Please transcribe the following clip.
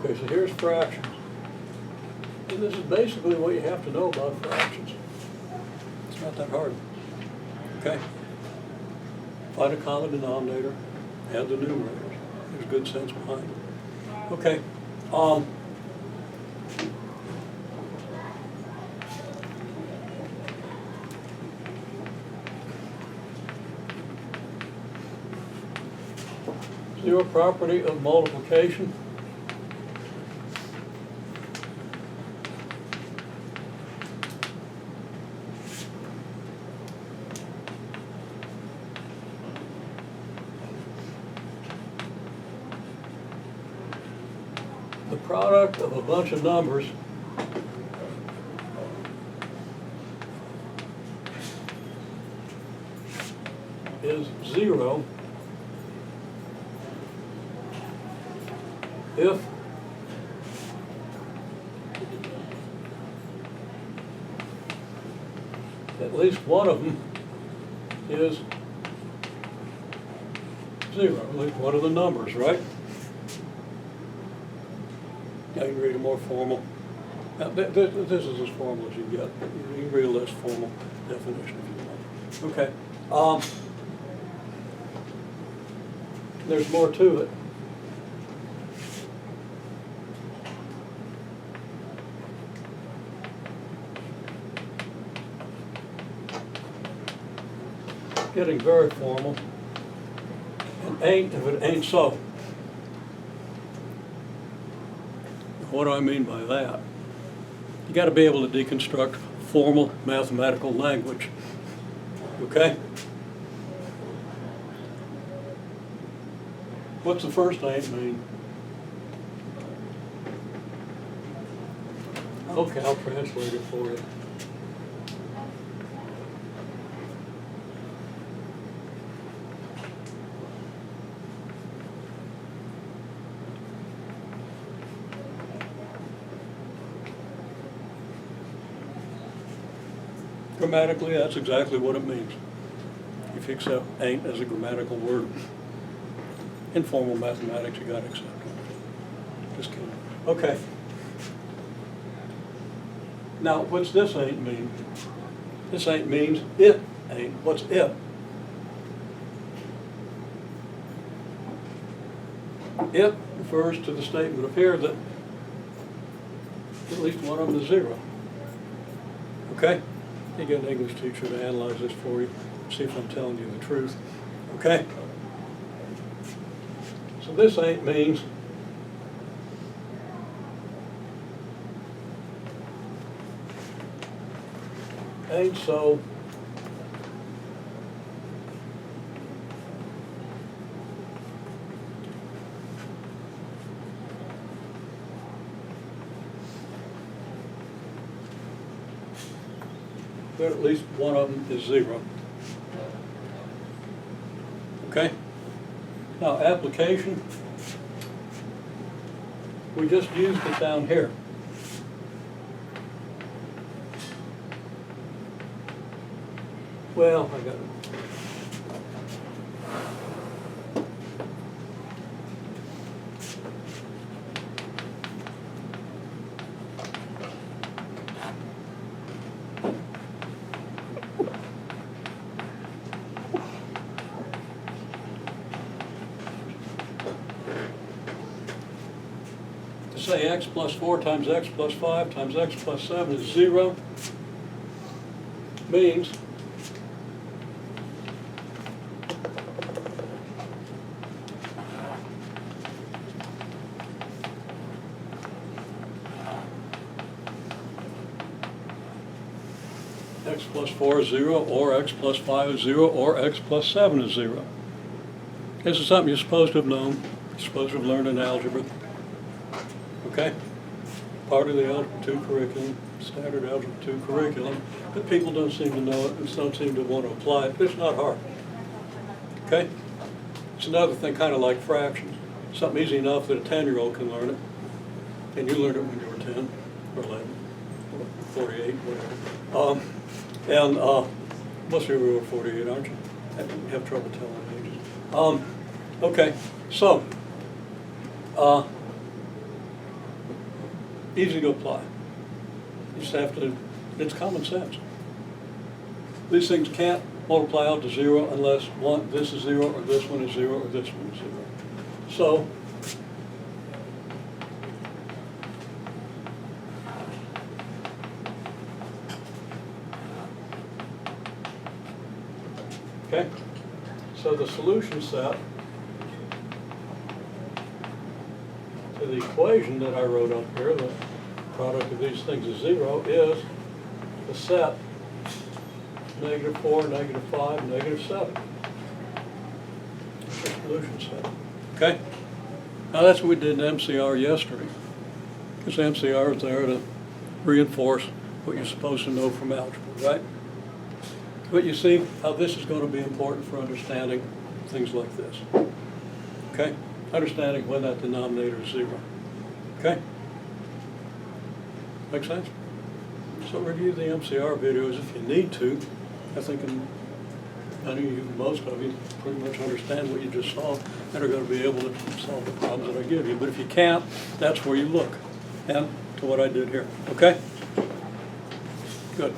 Okay, so here's fractions. And this is basically what you have to know about fractions. It's not that hard. Okay? Find a common denominator, add the numerators. There's good sense behind it. Okay. Zero property of multiplication. The product of a bunch of numbers is zero if at least one of them is zero, at least one of the numbers, right? I can read a more formal. Now, this is as formal as you get. You can read a less formal definition if you want. Okay. There's more to it. Getting very formal. And ain't if it ain't so. What do I mean by that? You got to be able to deconstruct formal mathematical language. Okay? What's the first ain't mean? Okay, I'll translate it for you. Grammatically, that's exactly what it means. If you accept ain't as a grammatical word. In formal mathematics, you got to accept it. Just kidding. Okay. Now, what's this ain't mean? This ain't means it ain't. What's it? It refers to the statement up here that at least one of them is zero. Okay? You get an English teacher to analyze this for you, see if I'm telling you the truth. Okay? So this ain't means ain't so but at least one of them is zero. Okay? Now, application, we just used it down here. Well, I got it. Say x plus 4 times x plus 5 times x plus 7 is 0 means x plus 4 is 0, or x plus 5 is 0, or x plus 7 is 0. This is something you're supposed to have known. You're supposed to have learned in algebra. Okay? Part of the Algebra 2 curriculum, standard Algebra 2 curriculum, but people don't seem to know it and don't seem to want to apply it, but it's not hard. Okay? It's another thing, kind of like fractions. Something easy enough that a 10-year-old can learn it, and you learned it when you were 10, or 11, or 48, whatever. Most of you were 48, aren't you? You have trouble telling ages. Okay, so, easy to apply. You just have to, it's common sense. These things can't multiply out to 0 unless this is 0, or this one is 0, or this one is 0. So, okay, so the solution set to the equation that I wrote up here, the product of these things is 0, is the set -4, -5, -7. That's the solution set. Okay? Now that's what we did in MCR yesterday. Because MCR is there to reinforce what you're supposed to know from algebra, right? But you see how this is going to be important for understanding things like this. Okay? Understanding when that denominator is 0. Okay? Make sense? So review the MCR videos if you need to. I think most of you pretty much understand what you just saw and are going to be able to solve the problems that I give you. But if you can't, that's where you look, and to what I did here. Okay? Good.